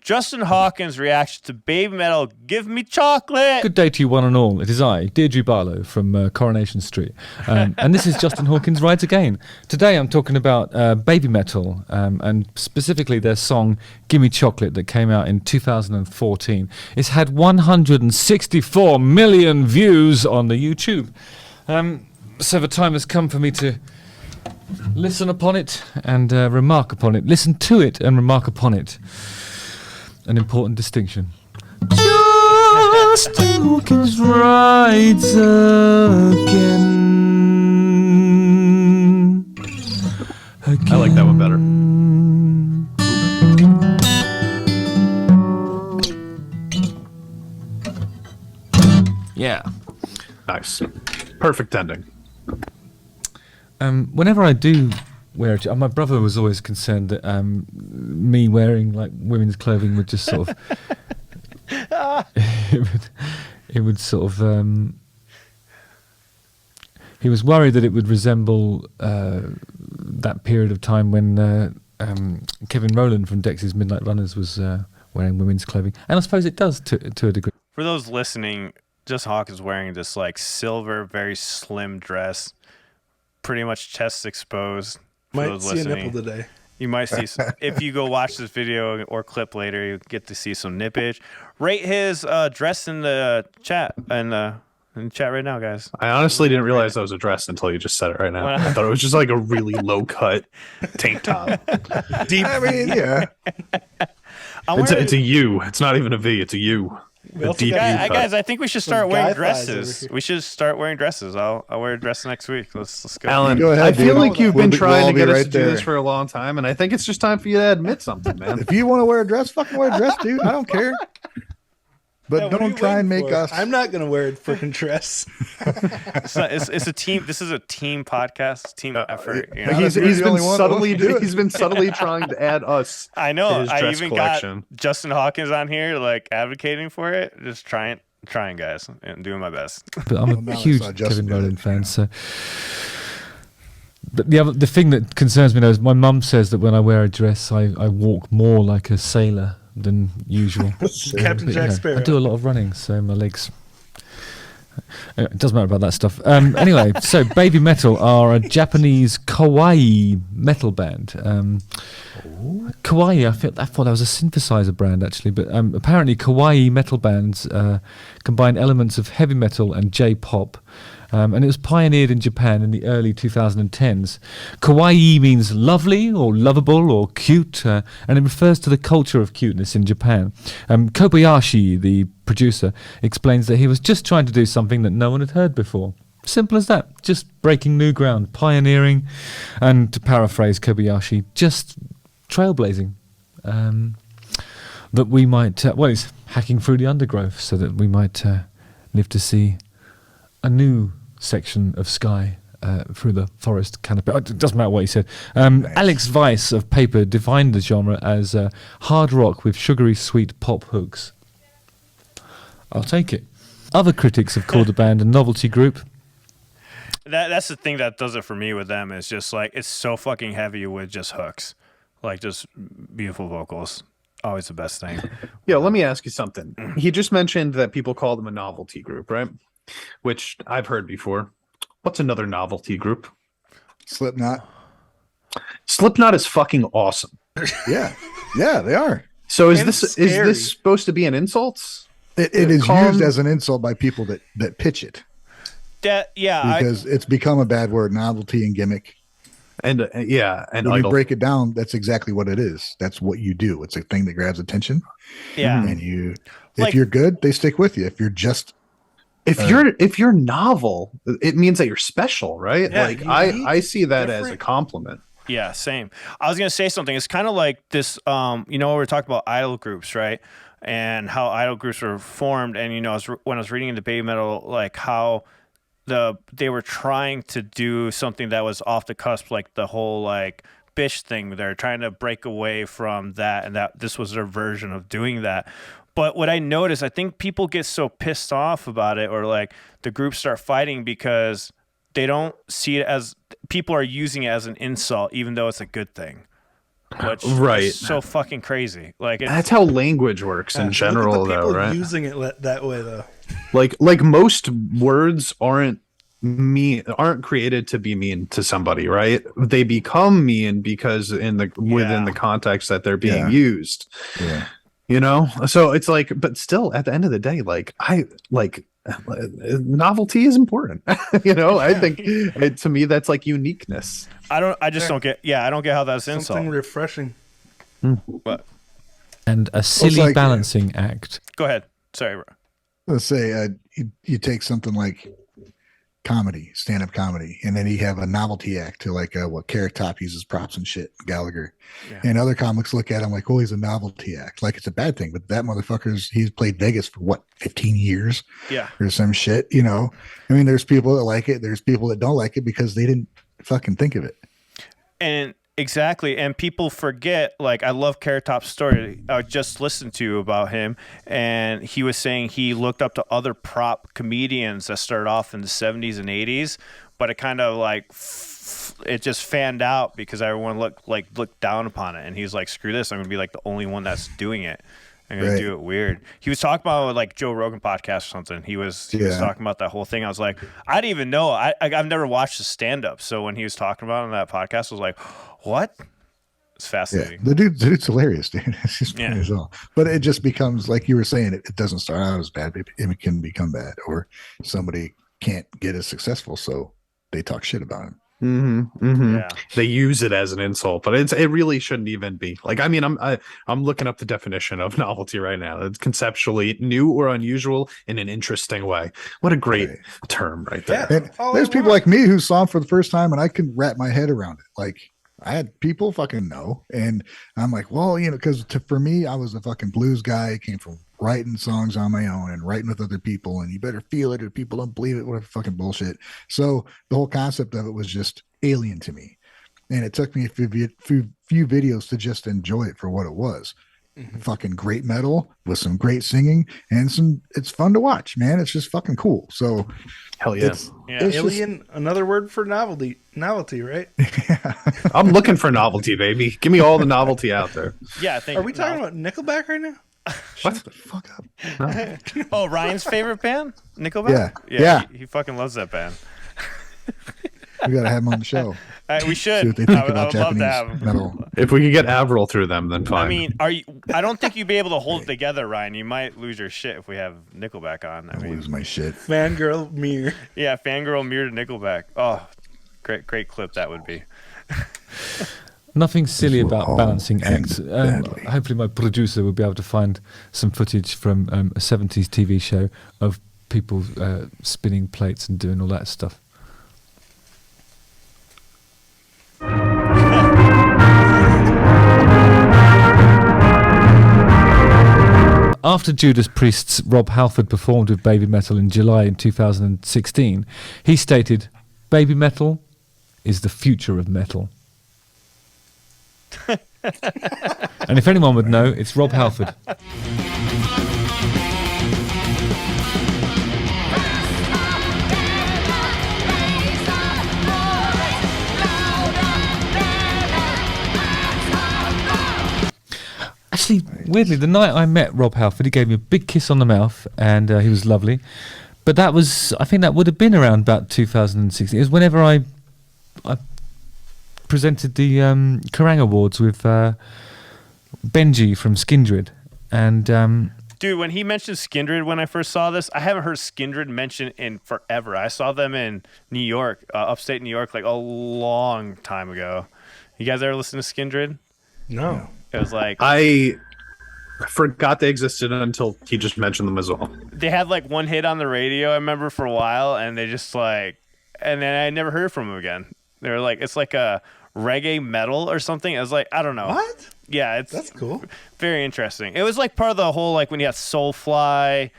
Justin Hawkins' reaction to Baby Metal, Give Me Chocolate. Good day to you, one and all. It is I, Deirdre Barlow from Coronation Street. And this is Justin Hawkins Rides Again. Today I'm talking about Baby Metal, and specifically their song Gimme Chocolate that came out in 2014. It's had 164 million views on the YouTube. So the time has come for me to listen upon it and remark upon it. Listen to it and remark upon it. An important distinction. Justin Hawkins rides again. I like that one better. Yeah. Nice. Perfect ending. Whenever I do wear it, my brother was always concerned that me wearing like women's clothing would just sort of it would sort of he was worried that it would resemble that period of time when Kevin Rowland from Dexys Midnight Runners was wearing women's clothing, and I suppose it does to a degree. For those listening, just Hawk is wearing this like silver, very slim dress, pretty much chest exposed. Might see a nipple today. You might see, if you go watch this video or clip later, you get to see some nippage. Rate his dress in the chat in the chat right now, guys. I honestly didn't realize that was a dress until you just said it right now. I thought it was just like a really low cut tank top. Deep. I mean, yeah. It's a U. It's not even a V. It's a U. A deep U cut. Guys, I think we should start Some wearing guy thighs dresses. over here. We should start wearing dresses. I'll wear a dress next week. Let's go. Alan, Go ahead, I feel dude. like you've been We'll trying all to be get us right to do there. this for a long time, and I think it's just time for you to admit something, man. If you want to wear a dress, fucking wear a dress, dude. I don't care. But Yeah, what are don't you try and waiting make for? us. I'm not gonna wear a freaking dress. It's a team. This is a team podcast, team effort. You know? He's He's the been only one that wants to do it. he's been subtly trying to add us. I know. to his I dress even collection. got Justin Hawkins on here, like advocating for it. Just trying, guys, and doing my best. But I'm Well, a now I huge saw Justin Kevin do it. Rowland fan, so. But the thing that concerns me though is my mum says that when I wear a dress, I walk more like a sailor than usual. Captain But, Jack Sparrow. I do a lot of running, so my legs. Anyway, it doesn't matter about that stuff. Anyway, so Baby Metal are a Japanese kawaii metal band. Kawaii, I thought that was a synthesizer brand actually, but apparently kawaii metal bands combine elements of heavy metal and J-pop. And it was pioneered in Japan in the early 2010s. Kawaii means lovely or lovable or cute, and it refers to the culture of cuteness in Japan. Kobayashi, the producer, explains that he was just trying to do something that no one had heard before. Simple as that, just breaking new ground, pioneering, and to paraphrase Kobayashi, just trailblazing. That we might, he's hacking through the undergrowth so that we might live to see a new section of sky through the forest canopy. It doesn't matter what he said. Alex Weiss of Paper defined the genre as hard rock with sugary sweet pop hooks. I'll take it. Other critics have called the band a novelty group. That's the thing that does it for me with them. Is just like it's so fucking heavy with just hooks, like just beautiful vocals. Always the best thing. Yeah, let me ask you something. He just mentioned that people call them a novelty group, right? Which I've heard before. What's another novelty group? Slipknot. Slipknot is fucking awesome. Yeah. Yeah, they are. So is And this scary. supposed to be an insult? It is Calm- used as an insult by people that pitch it because it's become a bad word, novelty and gimmick. And and When you idol. break it down, that's exactly what it is. That's what you do. It's a thing that grabs attention. yeah. And Like- if you're good, they stick with you. If you're just If you're novel, it means that you're special, right? Yeah, like unique, I see that as a different. compliment. Yeah, same. I was gonna say something. It's kind of like this. We were talking about idol groups, right? And how idol groups were formed. And when I was reading into Baby Metal, like how they were trying to do something that was off the cusp, like the whole like Bish thing. They're trying to break away from that, and that this was their version of doing that. But what I noticed, I think people get so pissed off about it, or like the groups start fighting because they don't see it as people are using it as an insult, even though it's a good thing. which Right. is so fucking crazy. Like That's how language works in general, Look at the people though, right? using it that way, though. Like most words aren't created to be mean to somebody, right? They become mean because within the context that they're being used. Yeah. You know? So it's like, but still at the end of the day, novelty is important. You know, I think to me that's like uniqueness. I just don't get how that's insult. Something refreshing. But And a silly balancing act. go ahead. Sorry, bro. Let's say you take something like comedy, stand-up comedy, and then you have a novelty act to like what Carrot Top uses props and shit, Gallagher, and other comics look at him like, oh, he's a novelty act, like it's a bad thing. But that he's played Vegas for what, 15 years, or some shit, you know. I mean, there's people that like it, there's people that don't like it because they didn't fucking think of it. And exactly, and people forget. Like, I love Carrot Top's story. I just listened to about him, and he was saying he looked up to other prop comedians that started off in the 70s and 80s, but it kind of like it just fanned out because everyone looked down upon it, and he's like, "Screw this! I'm gonna be like the only one that's doing it. I'm gonna do it weird." He was talking about like Joe Rogan podcast or something. He was talking about that whole thing. I was like, I didn't even know. I've never watched the stand up, so when he was talking about it on that podcast, I was like, what? It's fascinating. Yeah. The dude's hilarious, dude. It's just funny as well. But it just becomes, like you were saying, it doesn't start out as bad. It can become bad, or somebody can't get as successful, so they talk shit about him. Yeah. They use it as an insult, but it really shouldn't even be. Like, I mean, I'm looking up the definition of novelty right now. It's conceptually new or unusual in an interesting way. What a great term right there. And there's people like me who saw him for the first time, and I can wrap my head around it. Like, I had people fucking know, and I'm like, well, you know, because for me, I was a fucking blues guy. I came from writing songs on my own and writing with other people, and you better feel it or people don't believe it, whatever fucking bullshit. So the whole concept of it was just alien to me, and it took me a few videos to just enjoy it for what it was. Fucking great metal with some great singing and it's fun to watch, man. It's just fucking cool. So hell yeah. it's Alien, another word for novelty, right? I'm looking for novelty, baby. Give me all the novelty out there. Yeah, I think. Are we talking about Nickelback right now? What the fuck up? Oh, Ryan's favorite band, Nickelback. Yeah. He fucking loves that band. We gotta have him on the show. We should. See what they think about I would love Japanese to have him. metal. If we could get Avril through them, then fine. I mean, I don't think you'd be able to hold it together, Ryan. You might lose your shit if we have Nickelback on. I I lose my shit. Fangirl mirror. Yeah, fangirl mirror to Nickelback. Oh, great clip that would be. Nothing silly about all balancing end acts. badly. Hopefully my producer will be able to find some footage from a 70s TV show of people spinning plates and doing all that stuff. After Judas Priest's Rob Halford performed with Baby Metal in July in 2016, he stated, "Baby Metal is the future of metal." And if anyone would know, it's Rob Halford. Actually, weirdly, the night I met Rob Halford, he gave me a big kiss on the mouth, and he was lovely. But that was, I think that would have been around about 2016. It was whenever I presented the Kerrang Awards with Benji from Skindred. And dude, when he mentioned Skindred when I first saw this, I haven't heard Skindred mentioned in forever. I saw them in New York, upstate New York, like a long time ago. You guys ever listen to Skindred? No. It was like, I forgot they existed until he just mentioned them as well. they had like one hit on the radio, I remember, for a while, and they just like, and then I never heard from them again. They were like, it's like a reggae metal or something. I was like, I don't know. What? Yeah, That's cool. very interesting. It was like part of the whole, like when you have Soulfly,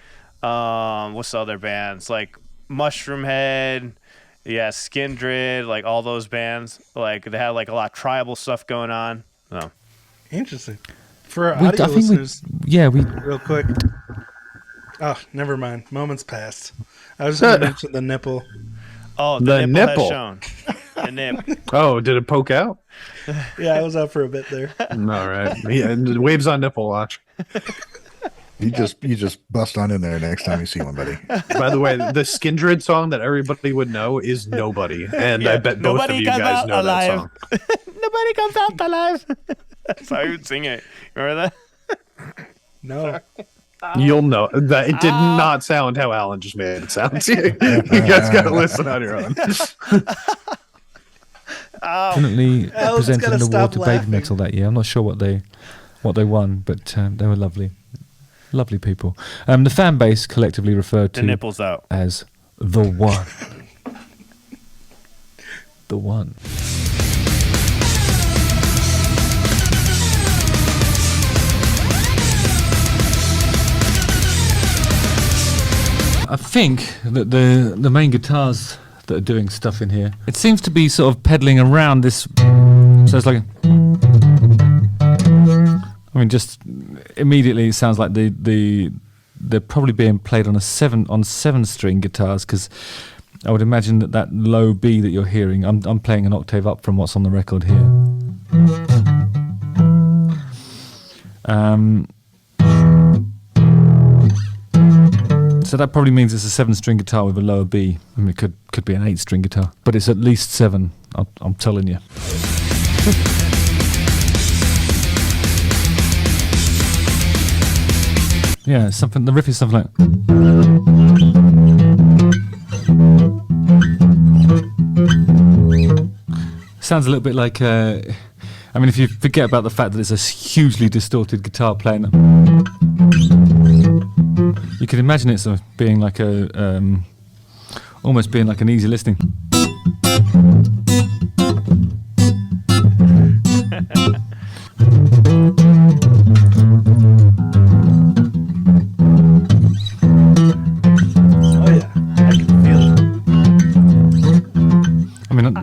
what's the other bands? Like Mushroom Head, yeah, Skindred, like all those bands. Like they had like a lot of tribal stuff going on. So. Interesting. For our audio listeners, real quick. Oh, never mind. Moments passed. I was going to mention the nipple. Oh, The nipple nipple. has shown. The nip. Oh, did it poke out? Yeah, I was out for a bit there. All right. Yeah, waves on nipple watch. You just bust on in there next time you see one, buddy. By the way, the Skindred song that everybody would know is Nobody. And I bet both of you guys know that song. Nobody comes out alive. That's how you would sing it. Remember that? No. You'll know that it did not sound how Alan just made it sound. You guys got to listen on your own. Definitely Alan's presented gotta an award stop to laughing. Baby Metal that year. I'm not sure what they won, but they were lovely people. The fan base collectively referred The to nipples out. as the One. The One. I think that the main guitars that are doing stuff in here, it seems to be sort of pedaling around this. So it's like, I mean, just immediately it sounds like they're probably being played on seven string guitars, because I would imagine that low B that you're hearing, I'm playing an octave up from what's on the record here. So that probably means it's a 7-string guitar with a lower B. I mean, it could be an 8-string guitar, but it's at least 7. I'm telling you. Yeah, something. The riff is something like. Sounds a little bit like. I mean, if you forget about the fact that it's a hugely distorted guitar playing, you can imagine it sort of being like almost being like an easy listening.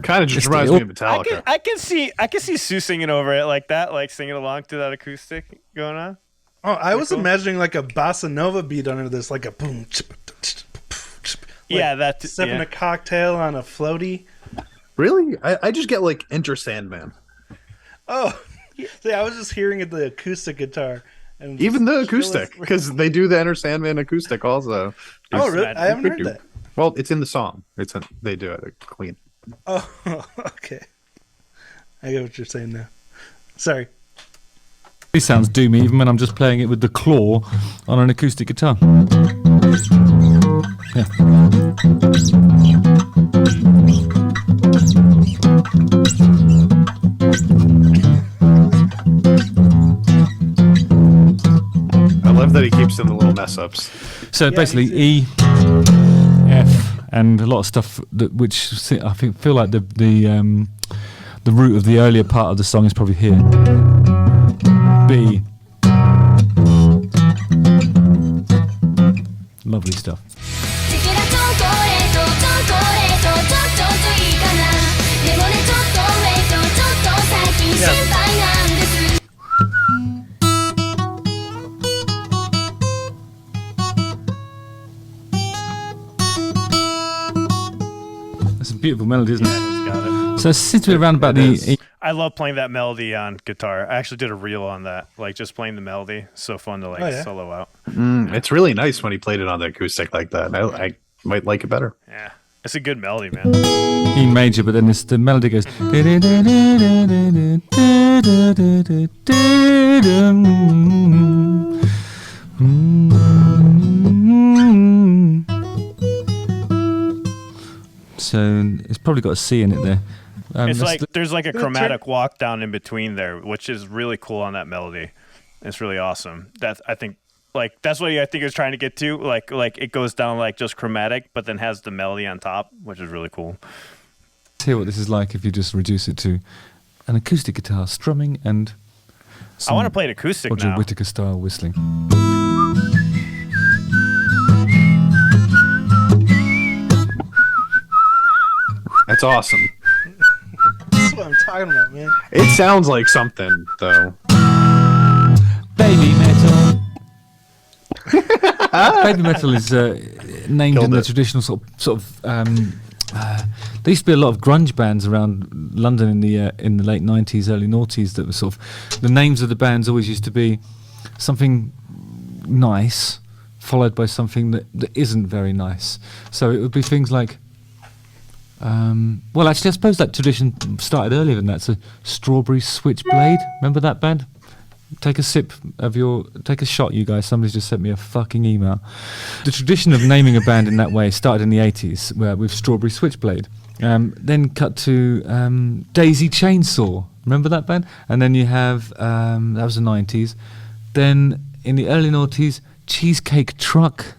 Kind of just reminds me of Metallica. I can see Sue singing over it like that, like singing along to that acoustic going on. Oh, I was imagining like a bossa nova beat under this, like a boom. Yeah, that's sipping a cocktail on a floaty. Really? I just get like Enter Sandman. Oh, see, I was just hearing it, the acoustic guitar, and even the acoustic, because they do the Enter Sandman acoustic also. Oh, really? I haven't heard that. Well, it's in the song. They do it clean. Oh, okay. I get what you're saying now. Sorry. It sounds doomy even when I'm just playing it with the claw on an acoustic guitar. Yeah. I love that he keeps in the little mess ups. So basically E, F, and a lot of stuff which I feel like the root of the earlier part of the song is probably here. B. Lovely stuff. That's a beautiful melody, isn't it? He's got it. So it seems to be around about the. I love playing that melody on guitar. I actually did a reel on that, like just playing the melody. So fun to solo out. It's really nice when he played it on the acoustic like that. I might like it better. Yeah, it's a good melody, man. E major, but then the melody goes. So it's probably got a C in it there. It's like there's like a chromatic walk down in between there, which is really cool on that melody. It's really awesome. That's what I think he was trying to get to. Like it goes down like just chromatic, but then has the melody on top, which is really cool. Let's hear what this is like if you just reduce it to an acoustic guitar strumming and. I want to play it acoustic Roger now. Whittaker style whistling. That's awesome. That's what I'm talking about, man. It sounds like something though. Baby metal. Baby metal is named in the traditional sort of there used to be a lot of grunge bands around London in the late 90s, early noughties that were sort of, the names of the bands always used to be something nice followed by something that isn't very nice. So it would be things like, well, actually, I suppose that tradition started earlier than that. So Strawberry Switchblade, remember that band? Take a shot, you guys. Somebody's just sent me a fucking email. The tradition of naming a band in that way started in the 80s with Strawberry Switchblade. Then cut to Daisy Chainsaw. Remember that band? And then you have, that was the 90s. Then in the early noughties, Cheesecake Truck.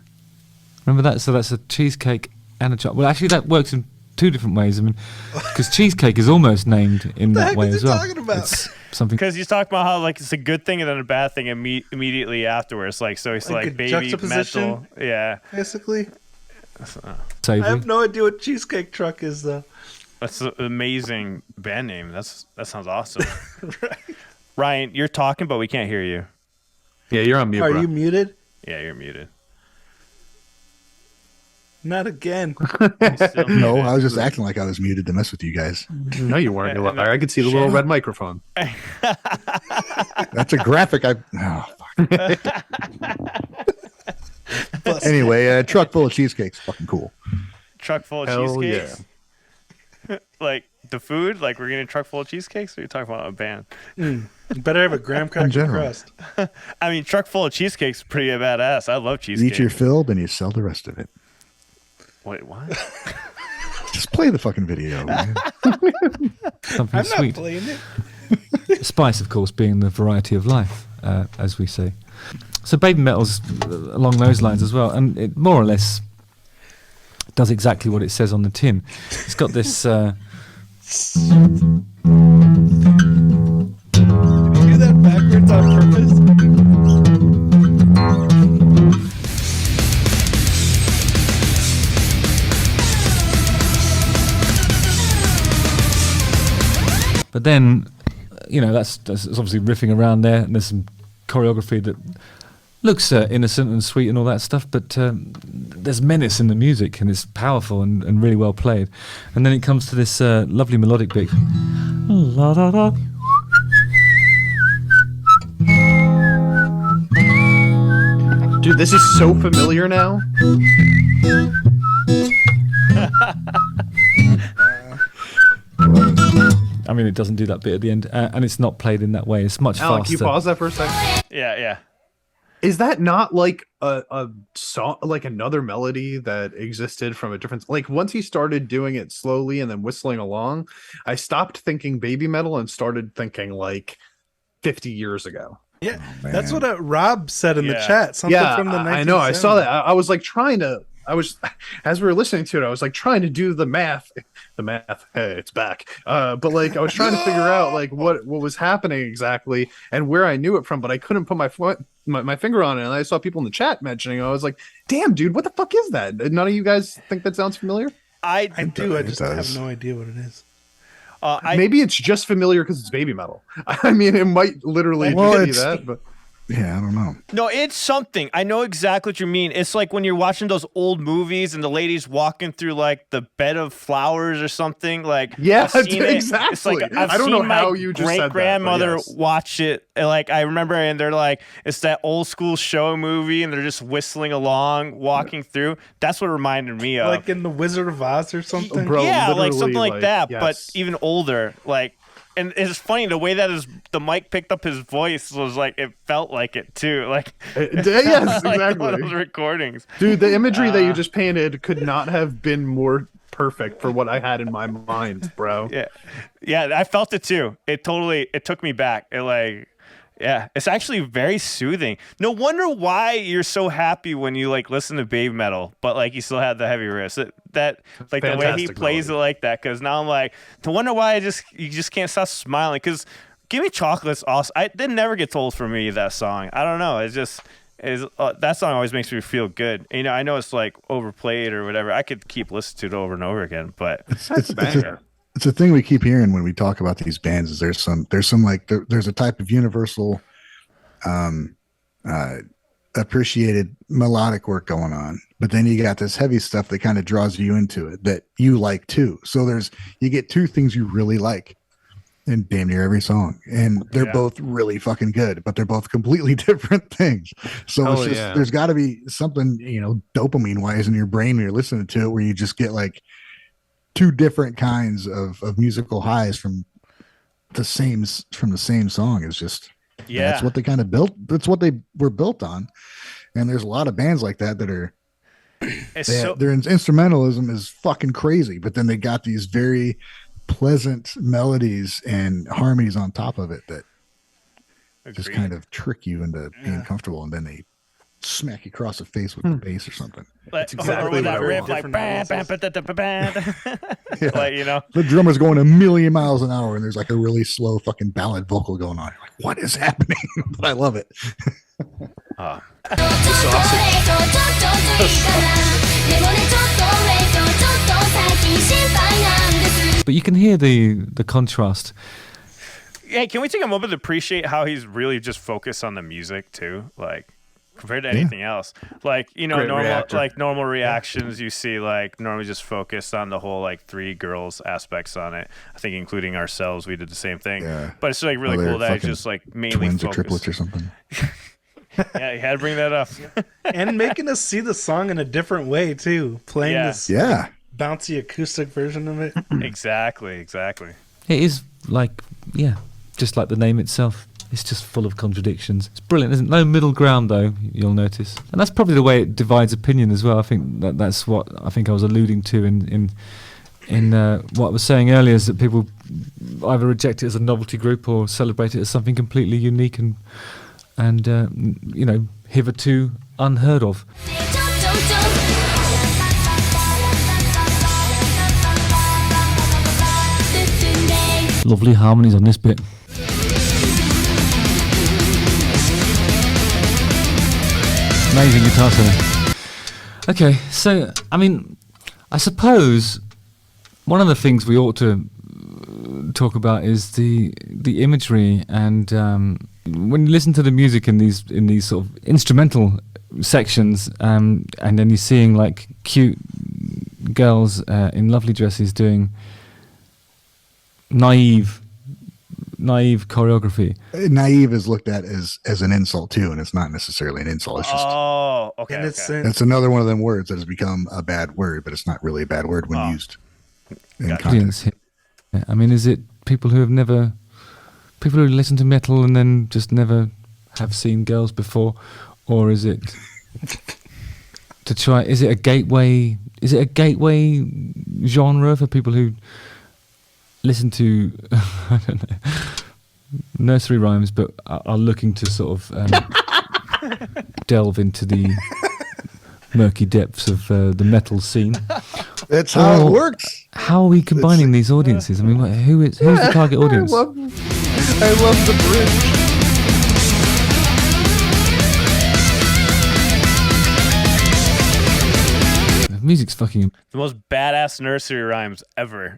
Remember that? So that's a cheesecake and a truck. Well, actually, that works in two different ways. I mean, because cheesecake is almost named in that way as well. Talking about? It's something. Because he's talking about how like it's a good thing and then a bad thing immediately afterwards. Like so, he's like baby metal. Yeah, basically. Savory. I have no idea what Cheesecake Truck is though. That's an amazing band name. That sounds awesome. Right. Ryan, you're talking, but we can't hear you. Yeah, you're on mute. Are bro. you muted? Yeah, you're muted. Not again. No, I was just acting like I was muted to mess with you guys. No, you weren't. You liar. I could see the little red microphone. That's a graphic. Anyway, a truck full of cheesecakes, fucking cool. Truck full of Hell cheesecakes. Yeah. Like the food, like we're getting a truck full of cheesecakes. Or you're talking about a band? You better have a graham cracker crust. I mean, truck full of cheesecakes, pretty badass. I love cheesecake. You eat your fill, then you sell the rest of it. Wait, what? Just play the fucking video, man. Something I'm sweet. not playing it. Spice, of course, being the variety of life, as we say. So Baby Metal's along those lines as well, and it more or less does exactly what it says on the tin. It's got this... Did you do that backwards on purpose? But then, that's obviously riffing around there, and there's some choreography that looks innocent and sweet and all that stuff, but there's menace in the music, and it's powerful and really well played. And then it comes to this lovely melodic bit. La, da, da. Dude, this is so familiar now. I mean, it doesn't do that bit at the end, and it's not played in that way. It's much Alec, faster. can you pause that for a second? Yeah. Is that not like a song, like another melody that existed from a different? Like once he started doing it slowly and then whistling along, I stopped thinking baby metal and started thinking like 50 years ago. Yeah, that's what Rob said in the chat. Something from the 1970s. I know. I saw that. I was like trying to. As we were listening to it, I was like trying to do the math. Hey, it's back. But like I was trying to figure out like what was happening exactly and where I knew it from, but I couldn't put my finger on it. And I saw people in the chat mentioning it. I was like, damn, dude, what the fuck is that? None of you guys think that sounds familiar? I do. I just have no idea what it is. Maybe it's just familiar because it's baby metal. I mean, it might literally be that, but. Yeah, I don't know. No, it's something. I know exactly what you mean. It's like when you're watching those old movies and the lady's walking through like the bed of flowers or something. Like, yeah, exactly. It's like, I don't know how you just said that. Great-grandmother watched it. And, like I remember, and they're like, it's that old school show movie, and they're just whistling along, walking through. That's what it reminded me of. Like in The Wizard of Oz or something. Bro, yeah, like something like that, yes. but even older. Like. And it's funny the way that the mic picked up his voice was like it felt like it too, like yes, like exactly. one of those recordings, dude. The imagery that you just painted could not have been more perfect for what I had in my mind, bro. Yeah, I felt it too. It took me back. It's actually very soothing. No wonder why you're so happy when you like listen to baby metal, but like you still have the heavy riffs. That like the way he plays it like that. Because now I'm like, no wonder why you just can't stop smiling. Because "Give Me Chocolate's" awesome. It never gets old for me. That song. I don't know. It's just that song always makes me feel good. I know it's like overplayed or whatever. I could keep listening to it over and over again, but it's a thing we keep hearing when we talk about these bands. Is there's some like there's a type of universal appreciated melodic work going on, but then you got this heavy stuff that kind of draws you into it that you like too. So you get two things you really like in damn near every song, and they're both really fucking good, but they're both completely different things. So it's just there's got to be something, you know, dopamine wise in your brain when you're listening to it, where you just get like two different kinds of musical highs from the same song. Is just that's what they kind of built. That's what they were built on, and there's a lot of bands like that are. Their instrumentalism is fucking crazy, but then they got these very pleasant melodies and harmonies on top of it that just kind of trick you into being comfortable, and then they smack you across the face with the bass or something. That's exactly that riff, like like, you know, the drummer's going a million miles an hour, and there's like a really slow fucking ballad vocal going on. You're like, what is happening? But I love it. But you can hear the contrast. Yeah, can we take a moment to appreciate how he's really just focused on the music too, like compared to anything else? Like, you know, normal reactions you see, like normally just focused on the whole like three girls aspects on it. I think including ourselves, we did the same thing. Yeah. But it's like really cool that it's just like mainly twins focused. or triplets or something. Yeah, you had to bring that up. And making us see the song in a different way too, playing this bouncy acoustic version of it. Exactly. It is like, just like the name itself. It's just full of contradictions. It's brilliant, isn't it? No middle ground, though, you'll notice. And that's probably the way it divides opinion as well. I think that's what I was alluding to in what I was saying earlier, is that people either reject it as a novelty group or celebrate it as something completely unique and you know, hitherto unheard of. Lovely harmonies on this bit. Amazing guitar solo. Okay, so I mean, I suppose one of the things we ought to talk about is the imagery, and when you listen to the music in these sort of instrumental sections, and then you're seeing like cute girls in lovely dresses doing naive choreography. Naive is looked at as an insult too, and it's not necessarily an insult. It's just okay. It's another one of them words that has become a bad word, but it's not really a bad word when used in context. I mean, is it people who listen to metal and then just never have seen girls before, or is it to try? Is it a gateway? Is it a gateway genre for people who listen to I don't know, nursery rhymes, but are looking to sort of delve into the murky depths of the metal scene? That's how it works. How are we combining these audiences? I mean, who's the target audience? I love the bridge. Music's fucking the most badass nursery rhymes ever.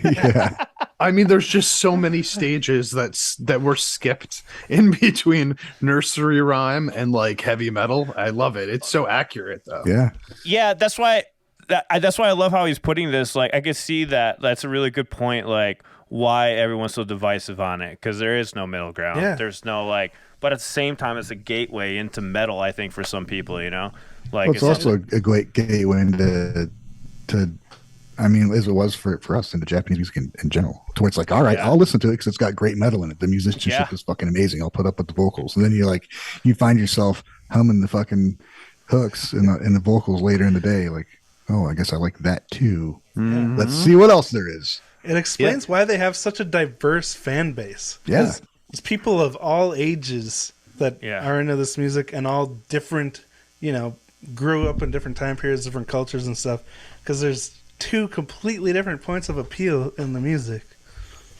Yeah. I mean, there's just so many stages that were skipped in between nursery rhyme and like heavy metal. I love it. It's so accurate, though. Yeah, that's why I love how he's putting this. Like, I could see that. That's a really good point. Like, why everyone's so divisive on it, because there is no middle ground. Yeah. There's no like, but at the same time, it's a gateway into metal. I think for some people, you know, like it's also a great gateway into I mean, as it was for us into Japanese music in general, to where it's like, all right, I'll listen to it because it's got great metal in it. The musicianship is fucking amazing. I'll put up with the vocals, and then you find yourself humming the fucking hooks in the vocals later in the day. Like, oh, I guess I like that too. Mm-hmm. Let's see what else there is. It explains why they have such a diverse fan base. Yeah, it's people of all ages that are into this music, and all different, you know, grew up in different time periods, different cultures and stuff. Because there's two completely different points of appeal in the music.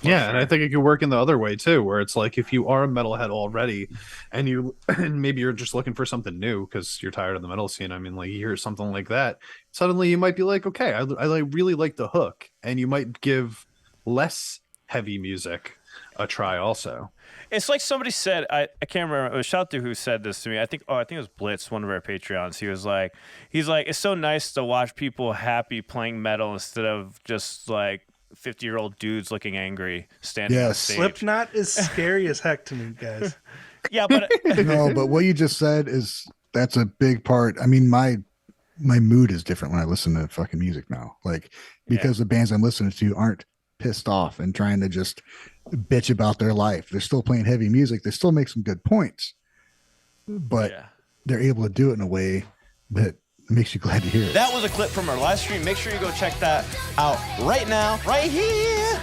Yeah, and I think it could work in the other way too, where it's like if you are a metalhead already, and maybe you're just looking for something new because you're tired of the metal scene. I mean, like you hear something like that, suddenly you might be like, okay, I really like the hook, and you might give less heavy music a try also. It's like somebody said, I can't remember. It was Shout who said this to me. I think it was Blitz, one of our Patreons. He's like, it's so nice to watch people happy playing metal instead of just like 50-year-old dudes looking angry standing on stage. Slipknot is scary as heck to me, guys. Yeah, but No, but what you just said that's a big part. I mean, my mood is different when I listen to fucking music now. Like, because the bands I'm listening to aren't pissed off and trying to just bitch about their life. They're still playing heavy music. They still make some good points, but they're able to do it in a way that makes you glad to hear it. That was a clip from our live stream. Make sure you go check that out right now, right here.